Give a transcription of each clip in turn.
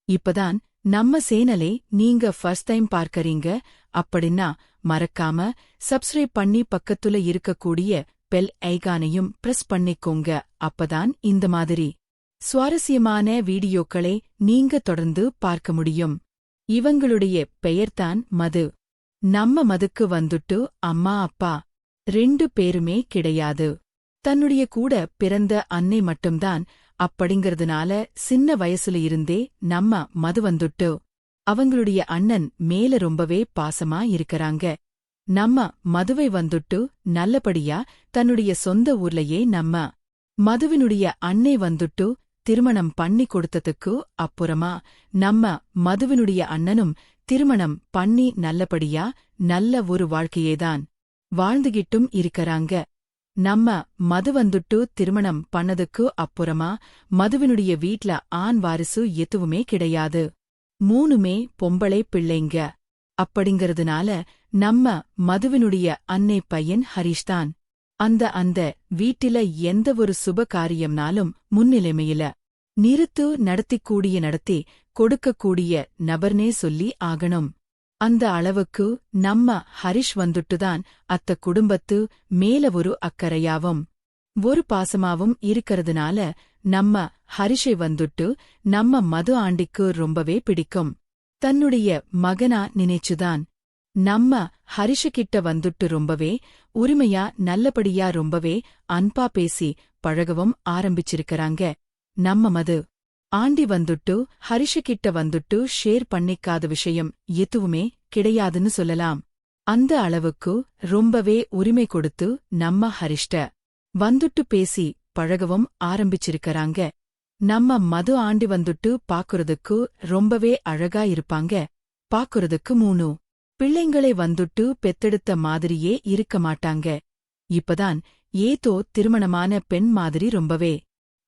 இப்பதான் நம்ம சேனலை நீங்க ஃபர்ஸ்ட் டைம் பார்க்கறீங்க அப்படின்னா மறக்காம சப்ஸ்கிரைப் பண்ணி பக்கத்துல இருக்கக்கூடிய பெல் ஐகானையும் பிரஸ் பண்ணிக்கோங்க. அப்பதான் இந்த மாதிரி சுவாரஸ்யமான வீடியோக்களை நீங்க தொடர்ந்து பார்க்க முடியும். இவங்களுடைய பெயர்தான் மது. நம்ம மதுக்கு வந்துட்டு அம்மா அப்பா 2 பேருமே கிடையாது. தன்னுடைய கூட பிறந்த அன்னை மட்டும்தான். அப்படிங்கறதுனால சின்ன வயசுல இருந்தே நம்ம மது வந்துட்டு அவங்களுடைய அண்ணன் மேல ரொம்பவே பாசமா இருக்கறாங்க. நம்ம மதுவை வந்துட்டு நல்லபடியா தன்னுடைய சொந்த ஊர்லயே நம்ம மதுவினுடைய அன்னை வந்துட்டு திருமணம் பண்ணி கொடுத்ததுக்கு அப்புறமா நம்ம மதுவினுடைய அண்ணனும் திருமணம் பண்ணி நல்லபடியா நல்ல ஒரு வாழ்க்கையேதான் வாழ்ந்துகிட்டும் இருக்கறாங்க. நம்ம மது வந்துட்டு திருமணம் பண்ணதுக்கு அப்புறமா மதுவினுடைய வீட்ல ஆண் வாரிசு எதுவுமே கிடையாது. 3மே பொம்பளை பிள்ளைங்க. அப்படிங்கறதுனால நம்ம மதுவினுடைய அன்னை பையன் ஹரிஷ்தான் அந்த வீட்டில எந்த ஒரு சுப காரியம்னாலும் முன்னிலைமையில நிறுத்து நடத்தி கொடுக்கக்கூடிய நபர்னே சொல்லி ஆகணும். அந்த அளவுக்கு நம்ம ஹரிஷ் வந்துட்டுதான் அத்த குடும்பத்து மேல ஒரு அக்கறையாவும் ஒரு பாசமாவும் இருக்கறதுனால நம்ம ஹரிஷை வந்துட்டு நம்ம மது ஆண்டிக்கு ரொம்பவே பிடிக்கும். தன்னுடைய மகனா நினைச்சுதான் நம்ம ஹரிஷகிட்ட வந்துட்டு ரொம்பவே உரிமையா நல்லபடியா ரொம்பவே அன்பா பேசி பழகவும் ஆரம்பிச்சிருக்கறாங்க. நம்ம மது ஆண்டி வந்துட்டு ஹரிஷகிட்ட வந்துட்டு ஷேர் பண்ணிக்காத விஷயம் எதுவுமே கிடையாதுன்னு சொல்லலாம். அந்த அளவுக்கு ரொம்பவே உரிமை கொடுத்து நம்ம ஹரிஷ்ட வந்துட்டு பேசி பழகவும் ஆரம்பிச்சிருக்கறாங்க. நம்ம மது ஆண்டி வந்துட்டு பாக்குறதுக்கு ரொம்பவே அழகா இருப்பாங்க. பாக்குறதுக்கு 3 பிள்ளைங்களை வந்துட்டு பெத்தெடுத்த மாதிரியே இருக்க மாட்டாங்க. இப்பதான் ஏதோ திருமணமான பெண் மாதிரி ரொம்பவே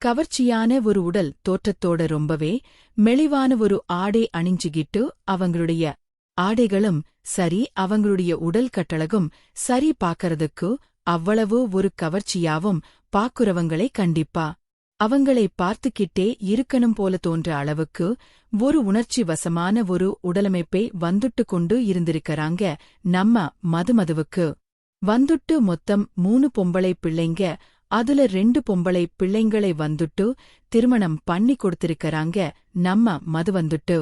கவர்ச்சியான ஒரு உடல் தோற்றத்தோட ரொம்பவே மெலிவான ஒரு ஆடை அணிஞ்சுகிட்டு அவங்களுடைய ஆடைகளும் சரி அவங்களுடைய உடல் கட்டழகும் சரி பாக்கறதுக்கு அவ்வளவு ஒரு கவர்ச்சியாவும் பாக்குறவங்களை கண்டிப்பா அவங்களை பார்த்துக்கிட்டே இருக்கணும் போல தோன்ற அளவுக்கு ஒரு உணர்ச்சி வசமான ஒரு உடலமைப்பை வந்துட்டு கொண்டு இருந்திருக்கறாங்க. நம்ம மதுவுக்கு வந்துட்டு மொத்தம் 3 பொம்பளை பிள்ளைங்க. அதுல 2 பொம்பளை பிள்ளைங்களை வந்துட்டு திருமணம் பண்ணி கொடுத்திருக்கறாங்க. நம்ம மது வந்துட்டு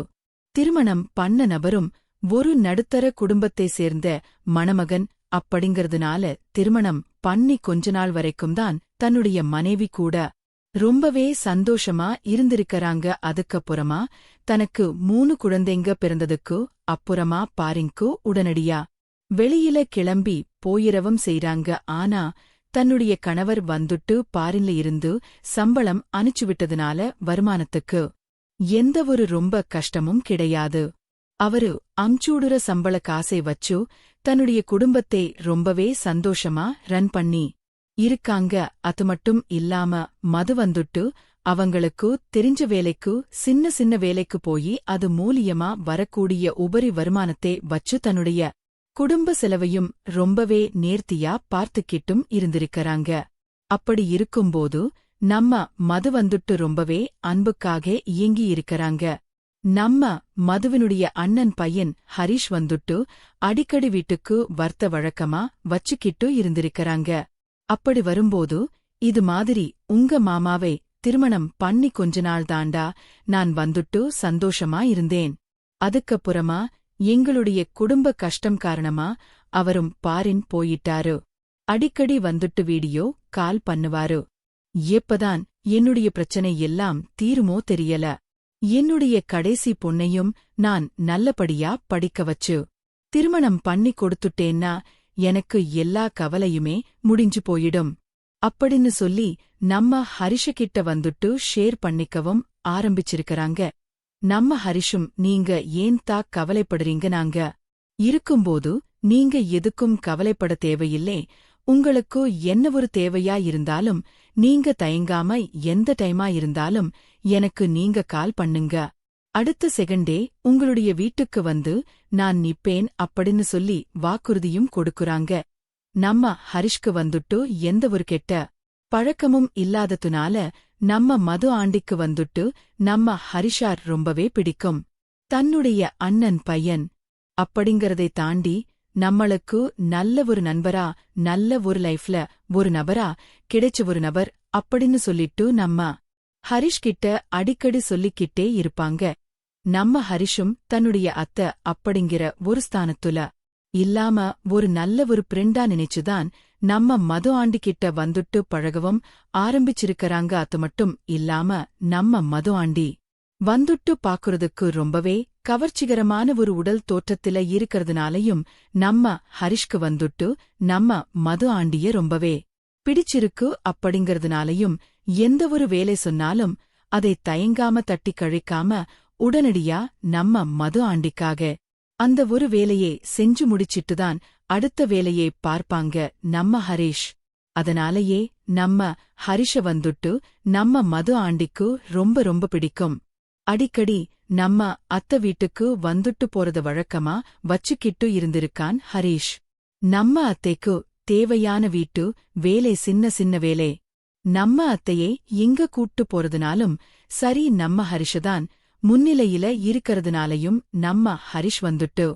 திருமணம் பண்ண நபரும் ஒரு நடுத்தர குடும்பத்தை சேர்ந்த மணமகன். அப்படிங்கறதுனால திருமணம் பண்ணி கொஞ்ச நாள் வரைக்கும்தான் தன்னுடைய மனைவி கூட ரொம்பவே சந்தோஷமா இருந்திருக்கறாங்க. அதுக்கப்புறமா தனக்கு 3 குழந்தைங்க பிறந்ததுக்கு அப்புறமா பாரிங்கு உடனடியா வெளியில கிளம்பி போயிரவும் செய்றாங்க. ஆனா தன்னுடைய கணவர் வந்துட்டு பாரின்ல இருந்து சம்பளம் அனுப்பிச்சுவிட்டதுனால வருமானத்துக்கு எந்த ஒரு ரொம்ப கஷ்டமும் கிடையாது. அவரு அம்சூடுற சம்பள காசை வச்சு தன்னுடைய குடும்பத்தை ரொம்பவே சந்தோஷமா ரன் பண்ணி இருக்காங்க. அது மட்டும் இல்லாம மது வந்துட்டு அவங்களுக்கு தெரிஞ்ச வேலைக்கு சின்ன வேலைக்கு போய் அது மூலியமா வரக்கூடிய உபரி வருமானத்தை வச்சு தன்னுடைய குடும்ப செலவையும் ரொம்பவே நேர்த்தியா பார்த்துக்கிட்டும் இருந்திருக்கறாங்க. அப்படி இருக்கும்போது நம்ம மது வந்துட்டு ரொம்பவே அன்புக்காக இயங்கி இருக்கறாங்க. நம்ம மதுவினுடைய அண்ணன் பையன் ஹரிஷ் வந்துட்டு அடிக்கடி வீட்டுக்கு வர்த்த வழக்கமா வச்சுக்கிட்டு இருந்திருக்கறாங்க. அப்படி வரும்போது இது மாதிரி உங்க மாமாவை திருமணம் பண்ணி கொஞ்ச நாள் தாண்டா நான் வந்துட்டு சந்தோஷமா இருந்தேன். அதுக்கப்புறமா எங்களுடைய குடும்ப கஷ்டம் காரணமா அவரும் பாரின் போயிட்டாரு. அடிக்கடி வந்துட்டு வீடியோ கால் பண்ணுவாரு. எப்பதான் என்னுடைய பிரச்சனை எல்லாம் தீருமோ தெரியல. என்னுடைய கடைசி பொண்ணையும் நான் நல்லபடியா படிக்க வச்சு திருமணம் பண்ணி கொடுத்துட்டேன்னா எனக்கு எல்லா கவலையுமே முடிஞ்சு போயிடும் அப்படின்னு சொல்லி நம்ம ஹரிஷகிட்ட வந்துட்டு ஷேர் பண்ணிக்கவும் ஆரம்பிச்சிருக்கறாங்க. நம்ம ஹரிஷும் நீங்க ஏன் கவலைப்படுறீங்க, நாங்க இருக்கும்போது நீங்க எதுக்கும் கவலைப்பட தேவையில்லை. உங்களுக்கு என்ன ஒரு தேவையா இருந்தாலும் நீங்க தயங்காம எந்த டைமா இருந்தாலும் எனக்கு நீங்க கால் பண்ணுங்க. அடுத்த செகண்டே உங்களுடைய வீட்டுக்கு வந்து நான் நிப்பேன் அப்படின்னு சொல்லி வாக்குறுதியும் கொடுக்குறாங்க. நம்ம ஹரிஷ்க்கு வந்துட்டு எந்த ஒரு கெட்ட பழக்கமும் இல்லாததுனால நம்ம மது ஆண்டிக்கு வந்துட்டு நம்ம ஹரிஷார் ரொம்பவே பிடிக்கும். தன்னுடைய அண்ணன் பையன் அப்படிங்கறதை தாண்டி நம்மளுக்கு நல்ல ஒரு நண்பரா, நல்ல ஒரு லைஃப்ல ஒரு நபரா கிடைச்ச ஒரு நபர் அப்படின்னு சொல்லிட்டு நம்ம ஹரிஷ் கிட்ட அடிக்கடி சொல்லிக்கிட்டே இருப்பாங்க. நம்ம ஹரிஷும் தன்னுடைய அத்தை அப்படிங்கிற ஒரு ஸ்தானத்துல இல்லாம ஒரு நல்ல ஒரு பிரெண்டா நினைச்சுதான் நம்ம மது ஆண்டிகிட்ட வந்துட்டு பழகவும் ஆரம்பிச்சிருக்கறாங்க. அது மட்டும் இல்லாம நம்ம மது ஆண்டி வந்துட்டு பாக்குறதுக்கு ரொம்பவே கவர்ச்சிகரமான ஒரு உடல் தோற்றத்தில இருக்கறதுனாலையும் நம்ம ஹரிஷ்க்கு வந்துட்டு நம்ம மது ஆண்டிய ரொம்பவே பிடிச்சிருக்கு. அப்படிங்கறதுனாலையும் எந்த ஒரு வேலை சொன்னாலும் அதை தயங்காம தட்டி கழிக்காம உடனடியா நம்ம மது ஆண்டிக்காக அந்த ஒரு வேலையை செஞ்சு முடிச்சிட்டுதான் அடுத்த வேலையை பார்ப்பாங்க நம்ம ஹரிஷ். அதனாலேயே நம்ம ஹரிஷ வந்துட்டு நம்ம மது ஆண்டிக்கு ரொம்ப ரொம்ப பிடிக்கும். அடிக்கடி நம்ம அத்தை வீட்டுக்கு வந்துட்டு போறத வழக்கமா வச்சுக்கிட்டு இருந்திருக்கான் ஹரிஷ். நம்ம அத்தைக்கு தேவையான வீட்டு வேலை சின்ன சின்ன வேலை நம்ம அத்தையை எங்க கூட்டு போறதுனாலும் சரி நம்ம ஹரிஷதான் முன்னிலையில இருக்கறதுனாலையும் நம்ம ஹரிஷ் வந்துட்டு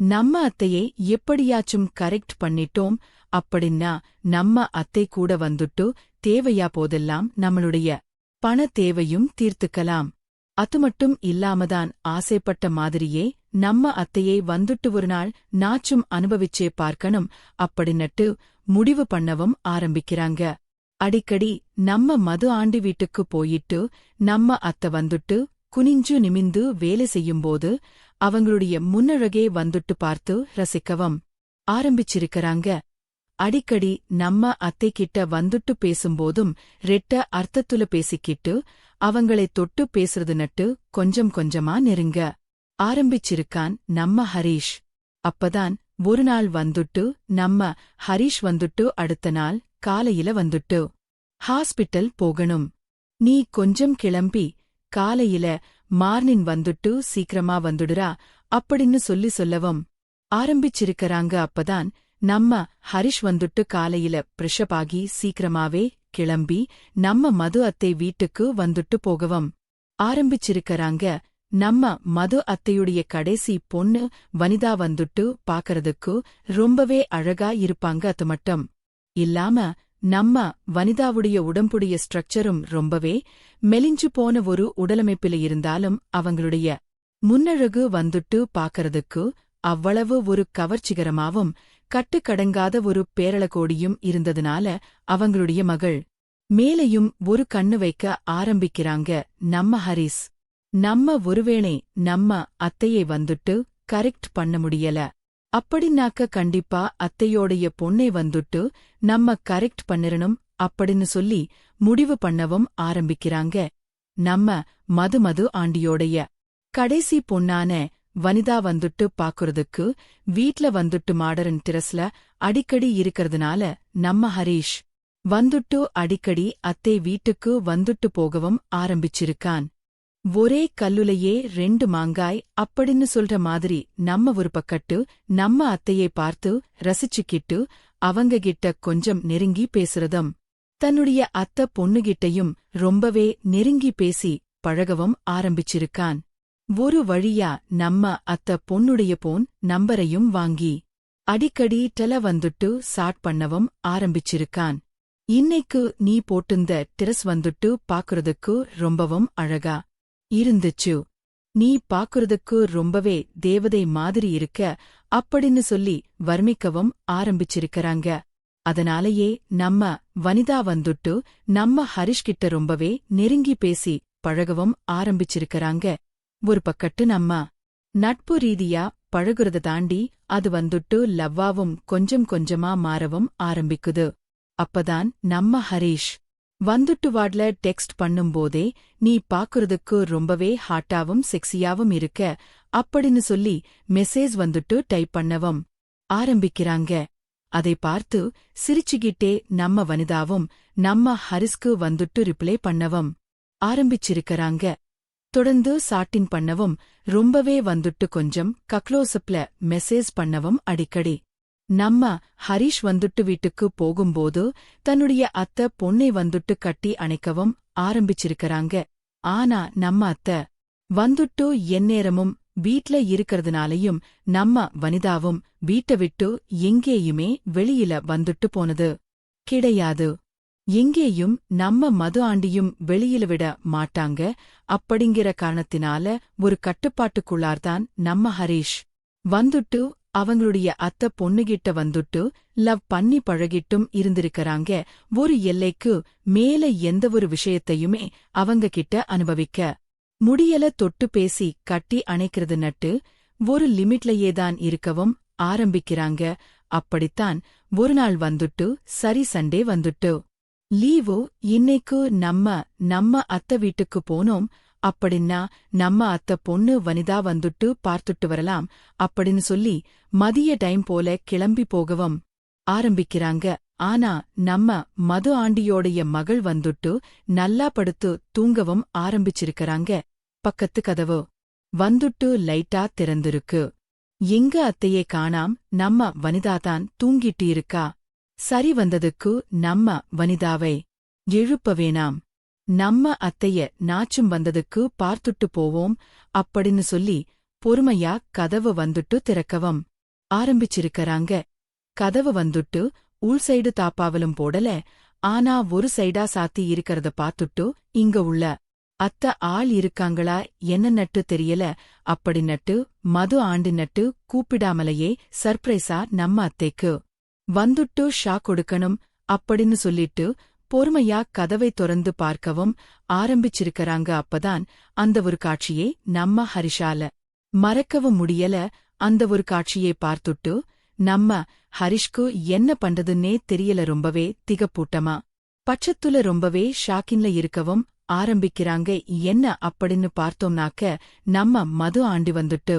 நம்ம அத்தையை எப்படியாச்சும் கரெக்ட் பண்ணிட்டோம் அப்படின்னா நம்ம அத்தை கூட வந்துட்டு தேவையா போதெல்லாம் நம்மளுடைய பண தேவையும் தீர்த்துக்கலாம். அது மட்டும் இல்லாமதான் ஆசைப்பட்ட மாதிரியே நம்ம அத்தையை வந்துட்டு ஒரு நாள் நாச்சும் அனுபவிச்சே பார்க்கணும் அப்படின்னுட்டு முடிவு பண்ணவும் ஆரம்பிக்கிறாங்க. அடிக்கடி நம்ம மது ஆண்டி வீட்டுக்கு போயிட்டு நம்ம அத்தை வந்துட்டு குனிஞ்சு நிமிந்து வேலை செய்யும்போது அவங்களுடைய முன்னழகே வந்துட்டு பார்த்து ரசிக்கவும் ஆரம்பிச்சிருக்கறாங்க. அடிக்கடி நம்ம அத்தைக்கிட்ட வந்துட்டு பேசும்போதும் ரெட்ட அர்த்தத்துல பேசிக்கிட்டு அவங்களை தொட்டு பேசுறது நட்டு கொஞ்சம் கொஞ்சமா நெருங்க ஆரம்பிச்சிருக்கான் நம்ம ஹரிஷ். அப்பதான் ஒரு நாள் வந்துட்டு நம்ம ஹரிஷ் வந்துட்டு அடுத்த நாள் காலையில வந்துட்டு ஹாஸ்பிட்டல் போகணும், நீ கொஞ்சம் கிளம்பி காலையில மார்னிங் வந்துட்டு சீக்கிரமா வந்துடுறா அப்படின்னு சொல்லவும் ஆரம்பிச்சிருக்கறாங்க. அப்பதான் நம்ம ஹரிஷ் வந்துட்டு காலையில பிரஷப் ஆகி சீக்கிரமாவே கிளம்பி நம்ம மது அத்தை வீட்டுக்கு வந்துட்டு போகவும் ஆரம்பிச்சிருக்கறாங்க. நம்ம மது அத்தையுடைய கடைசி பொண்ணு வனிதா வந்துட்டு பாக்கறதுக்கு ரொம்பவே அழகா இருப்பாங்க. அது மட்டும் இல்லாம நம்ம வனிதாவுடைய உடம்புடைய ஸ்ட்ரக்சரும் ரொம்பவே மெலிஞ்சு போன ஒரு உடலமைப்பில இருந்தாலும் அவங்களுடைய முன்னழகு வந்துட்டு பாக்கறதுக்கு அவ்வளவு ஒரு கவர்ச்சிகரமாவும் கட்டுக்கடங்காத ஒரு பேரளகோடியும் இருந்ததுனால அவங்களுடைய மகள் மேலையும் ஒரு கண்ணு வைக்க ஆரம்பிக்கிறாங்க நம்ம ஹரிஸ். நம்ம ஒருவேளை நம்ம அத்தையை வந்துட்டு கரெக்ட் பண்ண முடியல அப்படின்னாக்க கண்டிப்பா அத்தையோடைய பொண்ணை வந்துட்டு நம்ம கரெக்ட் பண்ணிரணும் அப்படின்னு சொல்லி முடிவு பண்ணவும் ஆரம்பிக்கிறாங்க. நம்ம மது ஆண்டியோடைய கடைசி பொண்ணான வனிதா வந்துட்டு பாக்குறதுக்கு வீட்ல வந்துட்டு மாடர்ன் டிரஸ்ல அடிக்கடி இருக்கறதுனால நம்ம ஹரிஷ் வந்துட்டு அடிக்கடி அத்தை வீட்டுக்கு வந்துட்டு போகவும் ஆரம்பிச்சிருக்கான். ஒரே கல்லுலையே 2 மாங்காய் அப்படின்னு சொல்ற மாதிரி நம்ம ஒரு பக்கட்டு நம்ம அத்தையை பார்த்து ரசிச்சுக்கிட்டு அவங்க கிட்ட கொஞ்சம் நெருங்கி பேசுறதும் தன்னுடைய அத்தை பொண்ணுகிட்டையும் ரொம்பவே நெருங்கி பேசி பழகவும் ஆரம்பிச்சிருக்கான். ஒரு வழியா நம்ம அத்தை பொண்ணுடைய போன் நம்பரையும் வாங்கி அடிக்கடி வந்துட்டு சாட் பண்ணவும் ஆரம்பிச்சிருக்கான். இன்னைக்கு நீ போட்டுந்த டிரஸ் வந்துட்டு பாக்குறதுக்கு ரொம்பவும் அழகா இருந்துச்சு, நீ பாக்குறதுக்கு ரொம்பவே தேவதை மாதிரி இருக்க அப்படின்னு சொல்லி வர்ணிக்கவும் ஆரம்பிச்சிருக்கறாங்க. அதனாலேயே நம்ம வனிதா வந்துட்டு நம்ம ஹரிஷ்கிட்ட ரொம்பவே நெருங்கி பேசி பழகவும் ஆரம்பிச்சிருக்கறாங்க. ஒரு பக்கட்டு நம்ம நட்பு ரீதியா பழகுறத தாண்டி அது வந்துட்டு லவ்வாவும் கொஞ்சம் கொஞ்சமா மாறவும் ஆரம்பிக்குது. அப்பதான் நம்ம ஹரிஷ் வந்துட்டு வாட்ல டெக்ஸ்ட் பண்ணும்போதே நீ பாக்குறதுக்கு ரொம்பவே ஹாட்டாவும் செக்ஸியாவும் இருக்க அப்படின்னு சொல்லி மெசேஜ் வந்துட்டு டைப் பண்ணவும் ஆரம்பிக்கிறாங்க. அதை பார்த்து சிரிச்சுகிட்டே நம்ம வனிதாவும் நம்ம ஹரிஸ்க்கு வந்துட்டு ரிப்ளை பண்ணவும் ஆரம்பிச்சிருக்கறாங்க. தொடர்ந்து சாட்டின் பண்ணவும் ரொம்பவே வந்துட்டு கொஞ்சம் கக்ளோசப்ல மெசேஜ் பண்ணவும் அடிக்கடி நம்ம ஹரிஷ் வந்துட்டு வீட்டுக்கு போகும்போது தன்னுடைய அத்தை பொண்ணை வந்துட்டு கட்டி அணைக்கவும் ஆரம்பிச்சிருக்கறாங்க. ஆனா நம்ம அத்தை வந்துட்டு எந்நேரமும் வீட்ல இருக்கறதுனாலையும் நம்ம வனிதாவும் வீட்டை விட்டு எங்கேயுமே வெளியில வந்துட்டு போனது கிடையாது. எங்கேயும் நம்ம மது ஆண்டியும் வெளியில விட மாட்டாங்க. அப்படிங்கிற காரணத்தினால ஒரு கட்டுப்பாட்டுக்குள்ளார்தான் நம்ம ஹரிஷ் வந்துட்டு அவங்களுடைய அத்தை பொண்ணுகிட்ட வந்துட்டு லவ் பண்ணி பழகிட்டும் இருந்திருக்கறாங்க. ஒரு எல்லைக்கு மேல எந்த ஒரு விஷயத்தையுமே அவங்க கிட்ட அனுபவிக்க முடியல. தொட்டு பேசி கட்டி அணைக்கிறது நட்டு ஒரு லிமிட்லயேதான் இருக்கவும் ஆரம்பிக்கிறாங்க. அப்படித்தான் ஒரு நாள் வந்துட்டு சரி சண்டே வந்துட்டு லீவு இன்னைக்கு நம்ம அத்தை வீட்டுக்கு போனோம். அப்படின்னா நம்ம அத்தை பொண்ணு வனிதா வந்துட்டு பார்த்துட்டு வரலாம் அப்படின்னு சொல்லி மதிய டைம் போல கிளம்பி போகவும் ஆரம்பிக்கிறாங்க. ஆனா நம்ம மது ஆண்டியோடைய மகள் வந்துட்டு நல்லா படுத்து தூங்கவும் ஆரம்பிச்சிருக்கறாங்க. பக்கத்து கதவு வந்துட்டு லைட்டா திறந்திருக்கு. எங்க அத்தையே காணாம். நம்ம வனிதாதான் தூங்கிட்டு இருக்கா. சரி வந்ததுக்கு நம்ம வனிதாவை எழுப்ப வேணாம், நம்ம அத்தைய நாச்சும் வந்ததுக்கு பார்த்துட்டு போவோம் அப்படின்னு சொல்லி பொறுமையா கதவு வந்துட்டு திறக்கவும் ஆரம்பிச்சிருக்கறாங்க. கதவு வந்துட்டு உள் சைடு தாப்பாவலும் போடல. ஆனா ஒரு சைடா சாத்தி இருக்கறத பார்த்துட்டு இங்க உள்ள அத்தை ஆள் இருக்காங்களா என்ன நட்டு தெரியல. அப்படி நட்டு மது ஆண்டி நட்டு கூப்பிடாமலையே சர்ப்ரைஸா நம்ம அத்தைக்கு வந்துட்டு ஷாக் கொடுக்கணும் அப்படின்னு சொல்லிட்டு பொறுமையா கதவை திறந்து பார்க்கவும் ஆரம்பிச்சிருக்கறாங்க. அப்பதான் அந்த ஒரு காட்சியே நம்ம ஹரிஷால மறக்கவும் முடியல. அந்த ஒரு காட்சியை பார்த்துட்டு நம்ம ஹரிஷ்க்கு என்ன பண்றதுன்னே தெரியல. ரொம்பவே திகப்பூட்டமா பட்சத்துல ரொம்பவே ஷாக்கின்ல இருக்கவும் ஆரம்பிக்கிறாங்க. என்ன அப்படின்னு பார்த்தோம்னாக்க நம்ம மது ஆண்டி வந்துட்டு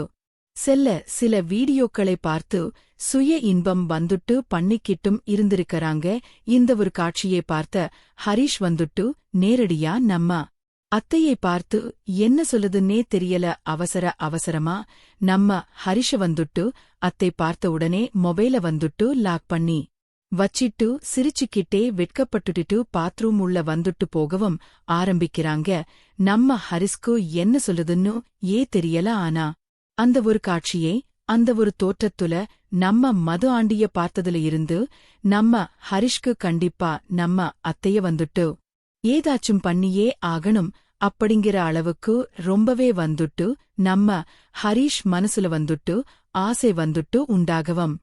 சில வீடியோக்களை பார்த்து சுய இன்பம் வந்துட்டு பண்ணிக்கிட்டும் இருந்திருக்கறாங்க. இந்த ஒரு காட்சியை பார்த்த ஹரிஷ் வந்துட்டு நேரடியா நம்ம அத்தையை பார்த்து என்ன சொல்லுதுன்னே தெரியல. அவசரமா நம்ம ஹரிஷ வந்துட்டு அத்தை பார்த்த உடனே மொபைல வந்துட்டு லாக் பண்ணி வச்சிட்டு சிரிச்சுக்கிட்டே வெட்கப்பட்டுட்டு பாத்ரூம் உள்ள வந்துட்டு போகவும் ஆரம்பிக்கிறாங்க. நம்ம ஹரிஸ்க்கு என்ன சொல்லுதுன்னு தெரியல. ஆனா அந்த ஒரு காட்சியே அந்த ஒரு தோற்றத்துல நம்ம மது ஆண்டிய பார்த்ததுல இருந்து நம்ம ஹரிஷ்க்கு கண்டிப்பா நம்ம அத்தைய வந்துட்டு ஏதாச்சும் பண்ணியே ஆகணும் அப்படிங்கிற அளவுக்கு ரொம்பவே வந்துட்டு நம்ம ஹரிஷ் மனசுல வந்துட்டு ஆசை வந்துட்டு உண்டாகவும்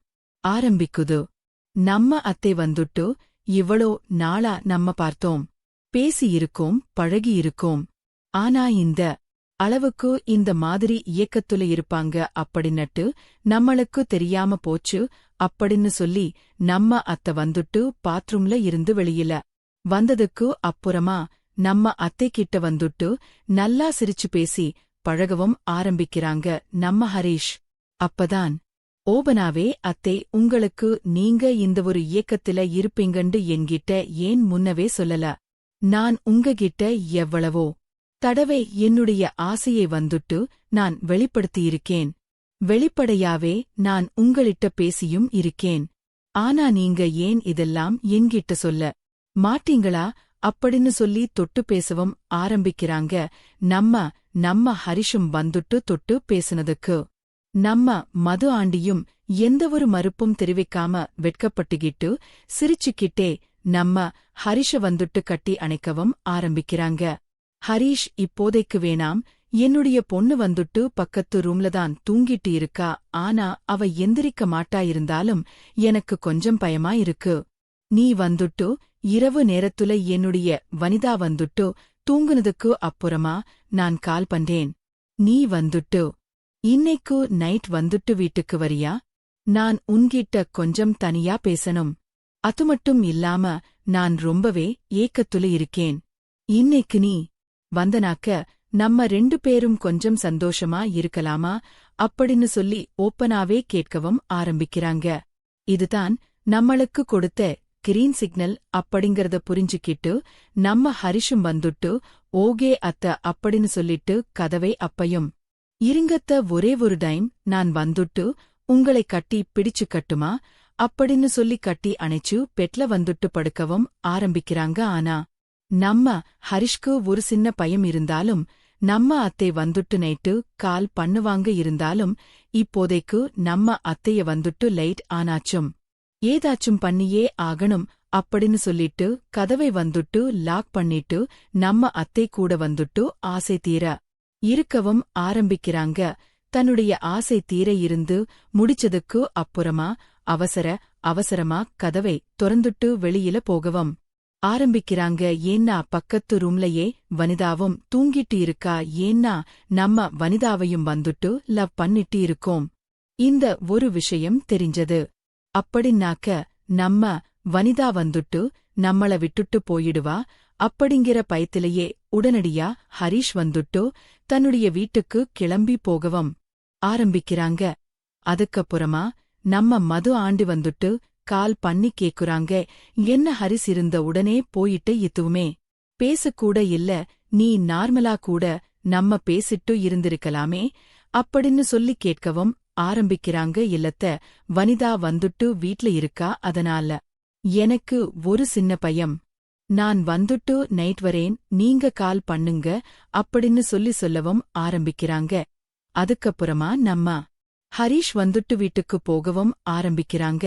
ஆரம்பிக்குது. நம்ம அத்தை வந்துட்டு இவ்வளோ நாளா நம்ம பார்த்தோம், பேசியிருக்கோம், பழகியிருக்கோம். ஆனா இந்த அளவுக்கு இந்த மாதிரி இயக்கத்துல இருப்பாங்க அப்படின்னட்டு நம்மளுக்கு தெரியாம போச்சு அப்படின்னு சொல்லி நம்ம அத்தை வந்துட்டு பாத்ரூம்ல இருந்து வெளியில வந்ததுக்கு அப்புறமா நம்ம அத்தைக்கிட்ட வந்துட்டு நல்லா சிரிச்சு பேசி பழகவும் ஆரம்பிக்கிறாங்க நம்ம ஹரிஷ். அப்பதான் ஓபனாவே அத்தை உங்களுக்கு நீங்க இந்த ஒரு இயக்கத்துல இருப்பீங்கண்டு என்கிட்ட ஏன் முன்னவே சொல்லல. நான் உங்ககிட்ட எவ்வளவோ தடவை என்னுடைய ஆசையை வந்துட்டு நான் வெளிப்படுத்தியிருக்கேன். வெளிப்படையாவே நான் உங்களிட்ட பேசியும் இருக்கேன். ஆனா நீங்க ஏன் இதெல்லாம் என்கிட்ட சொல்ல மாட்டீங்களா அப்படின்னு சொல்லி தொட்டு பேசவும் ஆரம்பிக்கிறாங்க. நம்ம ஹரிஷும் வந்துட்டு தொட்டு பேசுனதுக்கு நம்ம மது ஆண்டியும் எந்தவொரு மறுப்பும் தெரிவிக்காம வெட்கப்பட்டுகிட்டு சிரிச்சுக்கிட்டே நம்ம ஹரிஷ வந்துட்டு கட்டி அணைக்கவும் ஆரம்பிக்கிறாங்க. ஹரிஷ் இப்போதைக்கு வேணாம், என்னுடைய பொண்ணு வந்துட்டு பக்கத்து ரூம்லதான் தூங்கிட்டு இருக்கா. ஆனா அவ எந்திரிக்க மாட்டாயிருந்தாலும் எனக்கு கொஞ்சம் பயமா இருக்கு. நீ வந்துட்டு இரவு நேரத்துல என்னுடைய வனிதா வந்துட்டு தூங்குனதுக்கு அப்புறமா நான் கால் பண்றேன். நீ வந்துட்டு இன்னைக்கு நைட் வந்துட்டு வீட்டுக்கு வரியா? நான் உன்கிட்ட கொஞ்சம் தனியா பேசணும். அதுமட்டும் இல்லாம நான் ரொம்பவே ஏக்கத்துல இருக்கேன். இன்னைக்கு நீ வந்தனாக்க நம்ம 2 பேரும் கொஞ்சம் சந்தோஷமா இருக்கலாமா அப்படின்னு சொல்லி ஓப்பனாவே கேட்கவும் ஆரம்பிக்கிறாங்க. இதுதான் நம்மளுக்கு கொடுத்த கிரீன் சிக்னல் அப்படிங்கறத புரிஞ்சுக்கிட்டு நம்ம ஹரிஷும் வந்துட்டு ஓகே அத்த அப்படின்னு சொல்லிட்டு கதவை அப்பையும் இருங்கத்த ஒரே ஒரு டைம் நான் வந்துட்டு உங்களை கட்டி பிடிச்சு கட்டுமா அப்படின்னு சொல்லி கட்டி அணைச்சு பெட்ல வந்துட்டு படுக்கவும் ஆரம்பிக்கிறாங்க. ஆனா நம்ம ஹரிஷ்க்கு ஒரு சின்ன பயம் இருந்தாலும், நம்ம அத்தை வந்துட்டு நைட்டு கால் பண்ணுவாங்க இருந்தாலும், இப்போதைக்கு நம்ம அத்தைய வந்துட்டு லைட் ஆனாச்சும் ஏதாச்சும் பண்ணியே ஆகணும் அப்படின்னு சொல்லிட்டு கதவை வந்துட்டு லாக் பண்ணிட்டு நம்ம அத்தை கூட வந்துட்டு ஆசை தீர இருக்கவும் ஆரம்பிக்கிறாங்க. தன்னுடைய ஆசை தீர இருந்து முடிச்சதுக்கு அப்புறமா அவசரமா கதவை தொறந்துட்டு வெளியில போகவும் ஆரம்பிக்கிறாங்க. ஏன்னா பக்கத்து ரூம்லயே வனிதாவும் தூங்கிட்டு இருக்கா. ஏன்னா நம்ம வனிதாவையும் வந்துட்டு லவ் பண்ணிட்டு இருக்கோம். இந்த ஒரு விஷயம் தெரிஞ்சது அப்படின்னாக்க நம்ம வனிதா வந்துட்டு நம்மள விட்டுட்டு போயிடுவா அப்படிங்கிற பயத்திலேயே உடனடியா ஹரிஷ் வந்துட்டு தன்னுடைய வீட்டுக்கு கிளம்பி போகவும் ஆரம்பிக்கிறாங்க. அதுக்கப்புறமா நம்ம மது ஆண்டி வந்துட்டு கால் பண்ணி கேக்குறாங்க, என்ன ஹரிஸ் இருந்த உடனே போயிட்டு எதுவுமே பேசக்கூட இல்ல, நீ நார்மலா கூட நம்ம பேசிட்டு இருந்திருக்கலாமே அப்படின்னு சொல்லி கேட்கவும் ஆரம்பிக்கிறாங்க. இல்லத்த வனிதா வந்துட்டு வீட்ல இருக்கா, அதனால எனக்கு ஒரு சின்ன பயம். நான் வந்துட்டு நைட் வரேன், நீங்க கால் பண்ணுங்க அப்படின்னு சொல்லவும் ஆரம்பிக்கிறாங்க. அதுக்கப்புறமா நம்ம ஹரிஷ் வந்துட்டு வீட்டுக்கு போகவும் ஆரம்பிக்கிறாங்க.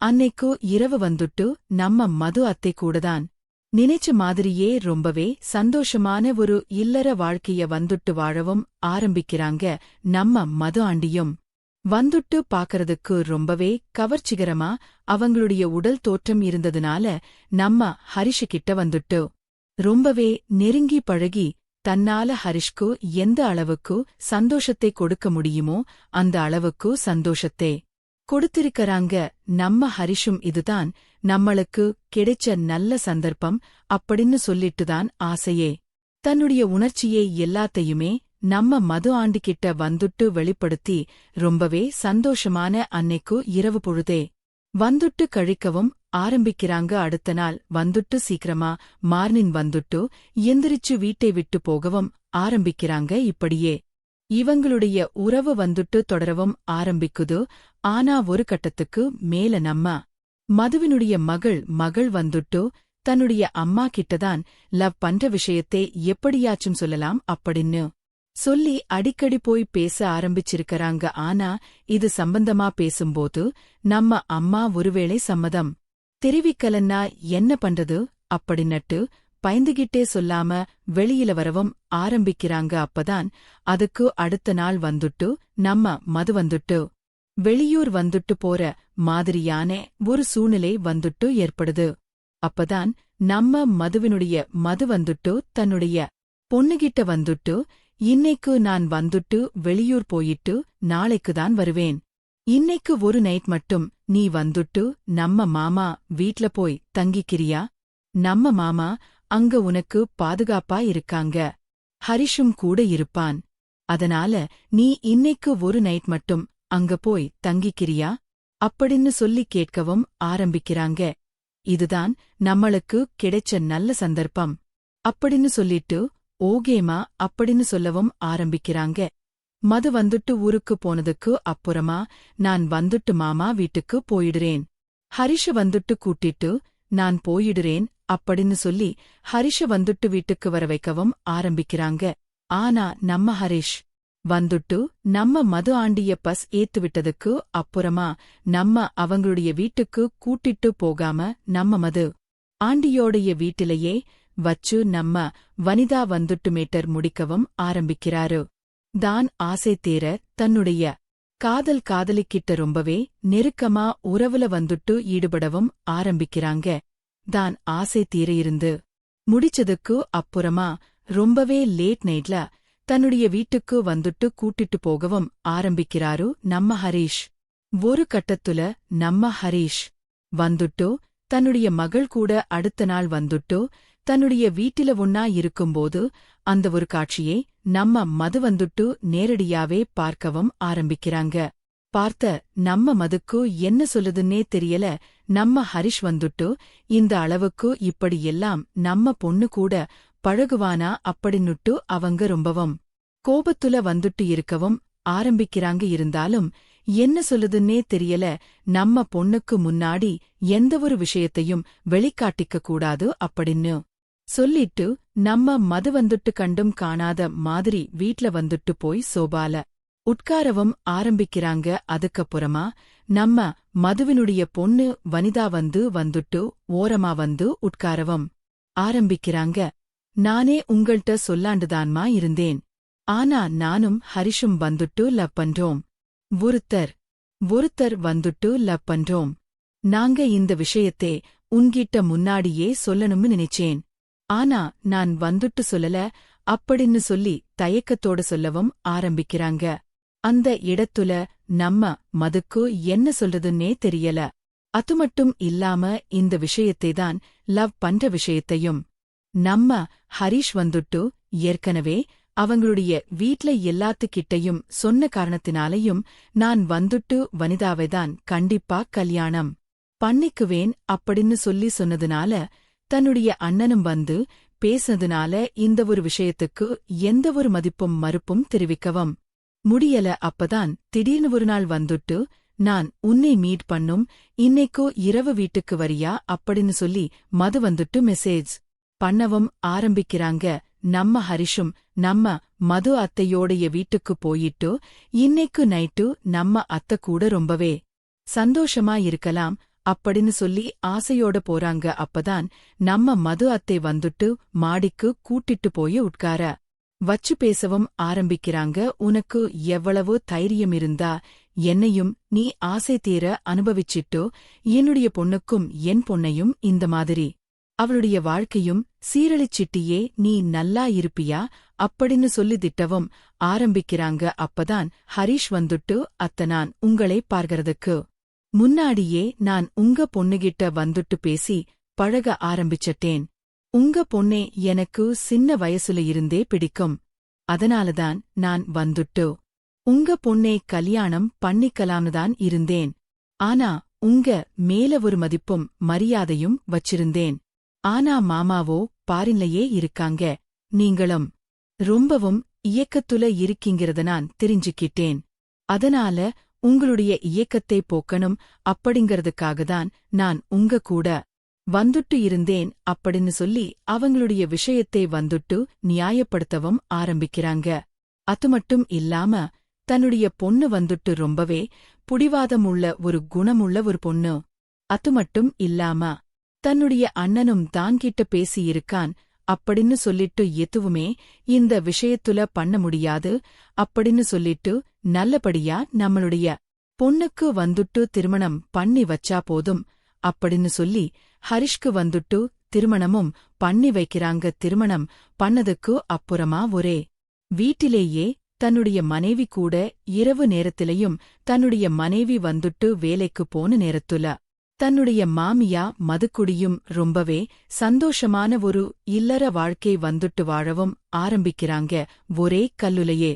அன்னைக்கு இரவு வந்துட்டு நம்ம மது அத்தை கூடதான் நினைச்ச மாதிரியே ரொம்பவே சந்தோஷமான ஒரு இல்லற வாழ்க்கைய வந்துட்டு வாழவும் ஆரம்பிக்கிறாங்க. நம்ம மது ஆண்டியும் வந்துட்டு பாக்கறதுக்கு ரொம்பவே கவர்ச்சிகரமா அவங்களுடைய உடல் தோற்றம் இருந்ததுனால நம்ம ஹரிஷுகிட்ட வந்துட்டு ரொம்பவே நெருங்கி பழகி தன்னால ஹரிஷ்க்கு எந்த அளவுக்கு சந்தோஷத்தை கொடுக்க முடியுமோ அந்த அளவுக்கு சந்தோஷத்தை கொடுத்திருக்கறாங்க. நம்ம ஹரிஷும் இதுதான் நம்மளுக்கு கிடைச்ச நல்ல சந்தர்ப்பம் அப்படின்னு சொல்லிட்டுதான் ஆசையே தன்னுடைய உணர்ச்சியை எல்லாத்தையுமே நம்ம மது ஆண்டிகிட்ட வந்துட்டு வெளிப்படுத்தி ரொம்பவே சந்தோஷமான அன்னைக்கு இரவு பொழுதே வந்துட்டு கழிக்கவும் ஆரம்பிக்கிறாங்க. அடுத்த நாள் வந்துட்டு சீக்கிரமா மார்னிங் வந்துட்டு எந்திரிச்சு வீட்டை விட்டு போகவும் ஆரம்பிக்கிறாங்க. இப்படியே இவங்களுடைய உறவு வந்துட்டு தொடரவும் ஆரம்பிக்குது. ஆனா ஒரு கட்டத்துக்கு மேல நம்ம மதுவினுடைய மகள் வந்துட்டு தன்னுடைய அம்மா கிட்டதான் லவ் பண்ற விஷயத்தை எப்படியாச்சும் சொல்லலாம் அப்படின்னு சொல்லி அடிக்கடி போய் பேச ஆரம்பிச்சிருக்கறாங்க. ஆனா இது சம்பந்தமா பேசும்போது நம்ம அம்மா ஒருவேளை சம்மதம் தெரிவிக்கலன்னா என்ன பண்றது அப்படின்னட்டு பயந்துகிட்டே சொல்லாம வெளியில வரவும் ஆரம்பிக்கிறாங்க. அப்பதான் அதுக்கு அடுத்த நாள் வந்துட்டு நம்ம மது வந்துட்டு வெளியூர் வந்துட்டு போற மாதிரியான ஒரு சூழ்நிலை வந்துட்டு ஏற்படுது. அப்பதான் நம்ம மதுவினுடைய மது வந்துட்டு தன்னுடைய பொண்ணுகிட்ட வந்துட்டு, இன்னைக்கு நான் வந்துட்டு வெளியூர் போயிட்டு நாளைக்குதான் வருவேன். இன்னைக்கு ஒரு நைட் மட்டும் நீ வந்துட்டு நம்ம மாமா வீட்ல போய் தங்கிக்கிறியா? நம்ம மாமா அங்க உனக்கு பாதுகாப்பா இருக்காங்க. ஹரிஷும் கூட இருப்பான். அதனால நீ இன்னைக்கு ஒரு நைட் மட்டும் அங்க போய் தங்கிக்கிறியா அப்படின்னு சொல்லி கேட்கவும் ஆரம்பிக்கிறாங்க. இதுதான் நம்மளுக்கு கிடைச்ச நல்ல சந்தர்ப்பம் அப்படின்னு சொல்லிட்டு ஓகேமா அப்படின்னு சொல்லவும் ஆரம்பிக்கிறாங்க. மது வந்துட்டு ஊருக்கு போனதுக்கு அப்புறமா நான் வந்துட்டு மாமா வீட்டுக்கு போயிடுறேன். ஹரிஷ வந்துட்டு கூட்டிட்டு நான் போயிடுறேன் அப்படின்னு சொல்லி ஹரிஷ வந்துட்டு வீட்டுக்கு வர வைக்கவும் ஆரம்பிக்கிறாங்க. ஆனா நம்ம ஹரிஷ் வந்துட்டு நம்ம மது ஆண்டிய பஸ் ஏத்துவிட்டதுக்கு அப்புறமா நம்ம அவங்களுடைய வீட்டுக்கு கூட்டிட்டு போகாம நம்ம மது ஆண்டியோடைய வீட்டிலேயே வச்சு நம்ம வனிதா வந்துட்டு மேட்டர் முடிக்கவும் ஆரம்பிக்கிறாரு. தான் ஆசை தேர தன்னுடைய காதலிக்கிட்ட ரொம்பவே நெருக்கமா உறவுல வந்துட்டு ஈடுபடவும் ஆரம்பிக்கிறாங்க. தான் ஆசை தீர இருந்து முடிச்சதுக்கு அப்புறமா ரொம்பவே லேட் நைட்ல தன்னுடைய வீட்டுக்கு வந்துட்டு கூட்டிட்டு போகவும் ஆரம்பிக்கிறாரு நம்ம ஹரிஷ். ஒரு கட்டத்துல நம்ம ஹரிஷ் வந்துட்டு தன்னுடைய மகள் கூட அடுத்த நாள் வந்துட்டு தன்னுடைய வீட்டில ஒன்னா இருக்கும்போது அந்த ஒரு காட்சியை நம்ம மது வந்துட்டு நேரடியாவே பார்க்கவும் ஆரம்பிக்கிறாங்க. பார்த்த நம்ம மதுக்கு என்ன சொல்லுதுன்னே தெரியல. நம்ம ஹரிஷ் வந்துட்டு இந்த அளவுக்கு இப்படியெல்லாம் நம்ம பொண்ணு கூட பழகுவானா அப்படின்னுட்டு அவங்க ரொம்பவும் கோபத்துல வந்துட்டு இருக்கவும் ஆரம்பிக்கிறாங்க. இருந்தாலும் என்ன சொல்லுதுன்னே தெரியல. நம்ம பொண்ணுக்கு முன்னாடி எந்த ஒரு விஷயத்தையும் வெளிக்காட்டிக்க கூடாது அப்படின்னு சொல்லிட்டு நம்ம மது வந்துட்டு கண்டும் காணாத மாதிரி வீட்ல வந்துட்டு போய் சோபால உட்காரவும் ஆரம்பிக்கிறாங்க. அதுக்கப்புறமா நம்ம மதுவினுடைய பொண்ணு வனிதா வந்துட்டு ஓரமா உட்காரவும் ஆரம்பிக்கிறாங்க. நானே உங்கள்ட்ட சொல்லாண்டுதான்மா இருந்தேன். ஆனா நானும் ஹரிஷும் வந்துட்டு லவ் பண்றோம். ஒருத்தர் வந்துட்டு லவ் பண்றோம். நாங்க இந்த விஷயத்தே உன்கிட்ட முன்னாடியே சொல்லணும்னு நினைச்சேன். ஆனா நான் வந்துட்டு சொல்லல அப்படின்னு சொல்லி தயக்கத்தோட சொல்லவும் ஆரம்பிக்கிறாங்க. அந்த இடத்துல நம்ம மதுக்கு என்ன சொல்றதுன்னே தெரியல. அதுமட்டும் இல்லாம இந்த விஷயத்தை தான் லவ் பண்ற விஷயத்தையும் நம்ம ஹரிஷ் வந்துட்டு ஏற்கனவே அவங்களுடைய வீட்ல எல்லாத்துக்கிட்டையும் சொன்ன காரணத்தினாலையும் நான் வந்துட்டு வனிதாவைதான் கண்டிப்பா கல்யாணம் பண்ணிக்குவேன் அப்படின்னு சொன்னதுனால தன்னுடைய அண்ணனும் பேசுனதுனால இந்த ஒரு விஷயத்துக்கு எந்த ஒரு மதிப்பும் மறுப்பும் தெரிவிக்கவும் முடியல. அப்பதான் திடீர்னு ஒரு நாள் வந்துட்டு நான் உன்னை மீட் பண்ணும் இன்னைக்கோ இரவு வீட்டுக்கு வரியா அப்படின்னு சொல்லி மது வந்துட்டு மெசேஜ் பண்ணவும் ஆரம்பிக்கிறாங்க. நம்ம ஹரிஷும் நம்ம மது அத்தையோடைய வீட்டுக்கு போயிட்டு இன்னைக்கு நைட்டு நம்ம அத்தை கூட ரொம்பவே சந்தோஷமா இருக்கலாம் அப்படின்னு சொல்லி ஆசையோட போறாங்க. அப்பதான் நம்ம மது அத்தை வந்துட்டு மாடிக்கு கூட்டிட்டு போய் உட்கார வச்சு பேசவும் ஆரம்பிக்கிறாங்க. உனக்கு எவ்வளவோ தைரியம் இருந்தா என்னையும் நீ ஆசை தீர அனுபவிச்சிட்டோ என்னுடைய பொண்ணுக்கும் என் பொண்ணையும் இந்த மாதிரி அவளுடைய வாழ்க்கையும் சீரழிச்சிட்டியே, நீ நல்லா இருப்பியா அப்படின்னு சொல்லி திட்டவும் ஆரம்பிக்கிறாங்க. அப்பதான் ஹரிஷ் வந்துட்டு அத்த நான் உங்களை பார்க்கறதுக்கு முன்னாடியே நான் உங்க பொண்ணுகிட்ட வந்துட்டு பேசி பழக ஆரம்பிச்சட்டேன். உங்க பொண்ணே எனக்கு சின்ன வயசுல இருந்தே பிடிக்கும். அதனாலதான் நான் வந்துட்டு உங்க பொண்ணை கல்யாணம் பண்ணிக்கலாம்னுதான் இருந்தேன். ஆனா உங்க மேல ஒரு மதிப்பும் மரியாதையும் வச்சிருந்தேன். ஆனா மாமாவோ பாரின்லையே இருக்காங்க. நீங்களும் ரொம்பவும் இயக்கத்துல இருக்கீங்கிறத நான் தெரிஞ்சுக்கிட்டேன். அதனால உங்களுடைய இயக்கத்தை போக்கணும் அப்படிங்கறதுக்காகத்தான் நான் உங்க கூட வந்துட்டு இருந்தேன் அப்படின்னு சொல்லி அவங்களுடைய விஷயத்தை வந்துட்டு நியாயப்படுத்தவும் ஆரம்பிக்கிறாங்க. அதுமட்டும் இல்லாம தன்னுடைய பொண்ணு வந்துட்டு ரொம்பவே புடிவாதமுள்ள ஒரு குணமுள்ள ஒரு பொண்ணு. அதுமட்டும் இல்லாம தன்னுடைய அண்ணனும் தான்கிட்ட பேசியிருக்கான் அப்படின்னு சொல்லிட்டு எதுவுமே இந்த விஷயத்துல பண்ண முடியாது அப்படின்னு சொல்லிட்டு நல்லபடியா நம்மளுடைய பொண்ணுக்கு வந்துட்டு திருமணம் பண்ணி வச்சா போதும் அப்படின்னு சொல்லி ஹரிஷ்க்கு வந்துட்டு திருமணமும் பண்ணி வைக்கிறாங்க. திருமணம் பண்ணதுக்கு அப்புறமா ஒரே வீட்டிலேயே தன்னுடைய மனைவி கூட இரவு நேரத்திலையும் தன்னுடைய மனைவி வந்துட்டு வேலைக்கு போன நேரத்துல தன்னுடைய மாமியா மதுக்குடியும் ரொம்பவே சந்தோஷமான ஒரு இல்லற வாழ்க்கை வந்துட்டு வாழவும் ஆரம்பிக்கிறாங்க. ஒரே கல்லுலையே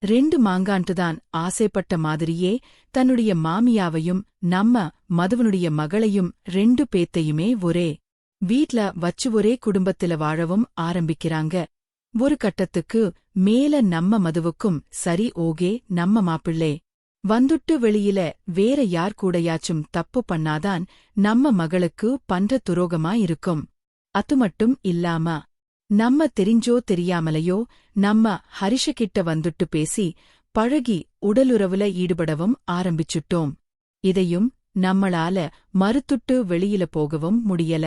2 மாங்கான்ட்டுதான் ஆசைப்பட்ட மாதிரியே தன்னுடைய மாமியாவையும் நம்ம மதுவனுடைய மகளையும் 2 பேத்தையுமே ஒரே வீட்ல வச்சு ஒரே குடும்பத்தில வாழவும் ஆரம்பிக்கிறாங்க. ஒரு கட்டத்துக்கு மேல நம்ம மதுவுக்கும் சரி ஓகே நம்ம மாப்பிள்ளை வந்துட்டு வெளியில வேற யார் கூடயாச்சும் தப்பு பண்ணாதான் நம்ம மகளுக்கு பண்ற துரோகமா இருக்கும். அதுமட்டும் இல்லாம நம்ம தெரிஞ்சோ தெரியாமலையோ நம்ம ஹரிஷகிட்ட வந்துட்டு பேசி பழகி உடலுறவுல ஈடுபடவும் ஆரம்பிச்சுட்டோம். இதையும் நம்மளால மறுத்துட்டு வெளியில போகவும் முடியல.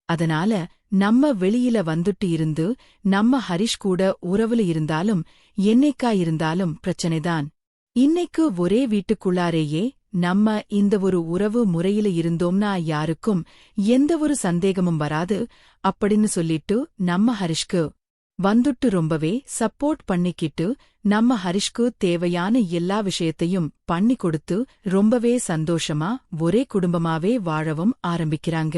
அதனால நம்ம வெளியில வந்துட்டு இருந்து நம்ம ஹரிஷ் கூட உறவுல இருந்தாலும் என்னைக்கா இருந்தாலும் பிரச்சனைதான். இன்னைக்கு ஒரே வீட்டுக்குள்ளாரேயே நம்ம இந்த ஒரு உறவு முறையில இருந்தோம்னா யாருக்கும் எந்த ஒரு சந்தேகமும் வராது அப்படின்னு சொல்லிட்டு நம்ம ஹரிஷ்க்கு வந்துட்டு ரொம்பவே சப்போர்ட் பண்ணிக்கிட்டு நம்ம ஹரிஷ்க்கு தேவையான எல்லா விஷயத்தையும் பண்ணி கொடுத்து ரொம்பவே சந்தோஷமா ஒரே குடும்பமாவே வாழவும் ஆரம்பிக்கிறாங்க.